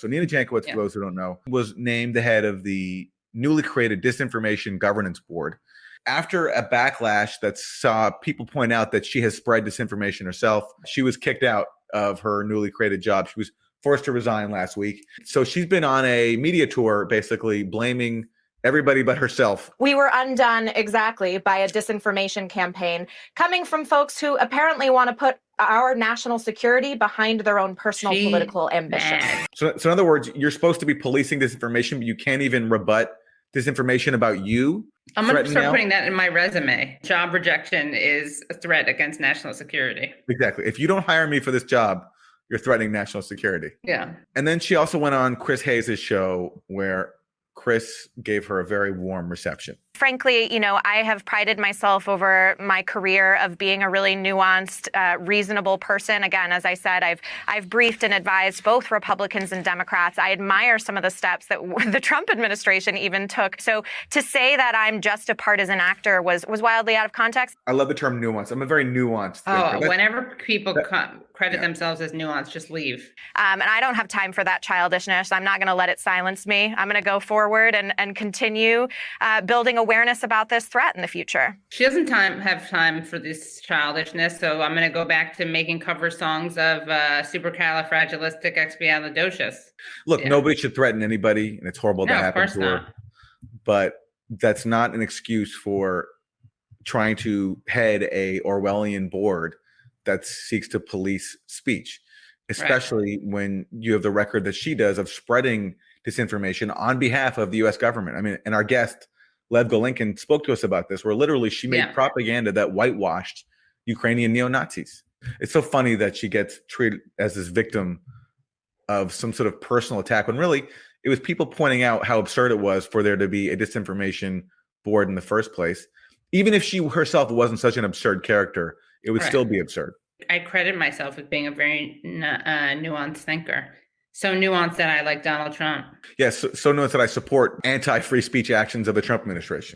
So Nina Jankowicz, for those who don't know, was named the head of the newly created Disinformation Governance Board after a backlash that saw people point out that she has spread disinformation herself. She was kicked out of her newly created job. She was forced to resign last week. So she's been on a media tour, basically blaming everybody but herself. We were undone exactly by a disinformation campaign coming from folks who apparently want to put our national security behind their own personal political ambitions. So in other words, you're supposed to be policing disinformation, but you can't even rebut disinformation about you. I'm going to start putting that in my resume. Job rejection is a threat against national security. Exactly. If you don't hire me for this job, you're threatening national security. Yeah. And then she also went on Chris Hayes' show where Chris gave her a very warm reception. Frankly, I have prided myself over my career of being a really nuanced, reasonable person. Again, as I said, I've briefed and advised both Republicans and Democrats. I admire some of the steps that the Trump administration even took. So to say that I'm just a partisan actor was wildly out of context. I love the term nuance. I'm a very nuanced thinker. Whenever people credit themselves as nuanced, just leave. And I don't have time for that childishness. I'm not going to let it silence me. I'm going to go forward and continue building awareness about this threat in the future. She doesn't have time for this childishness, so I'm going to go back to making cover songs of supercalifragilisticexpialidocious. Look, nobody should threaten anybody, and it's horrible to happen to her. But that's not an excuse for trying to head a Orwellian board that seeks to police speech, especially when you have the record that she does of spreading disinformation on behalf of the U.S. government. I mean, and our guest, Lev Golinkin, spoke to us about this, where literally she made propaganda that whitewashed Ukrainian neo-Nazis. It's so funny that she gets treated as this victim of some sort of personal attack, when really it was people pointing out how absurd it was for there to be a disinformation board in the first place. Even if she herself wasn't such an absurd character, it would still be absurd. I credit myself with being a very nuanced thinker. So nuanced that I like Donald Trump. Yes, so nuanced that I support anti-free speech actions of the Trump administration.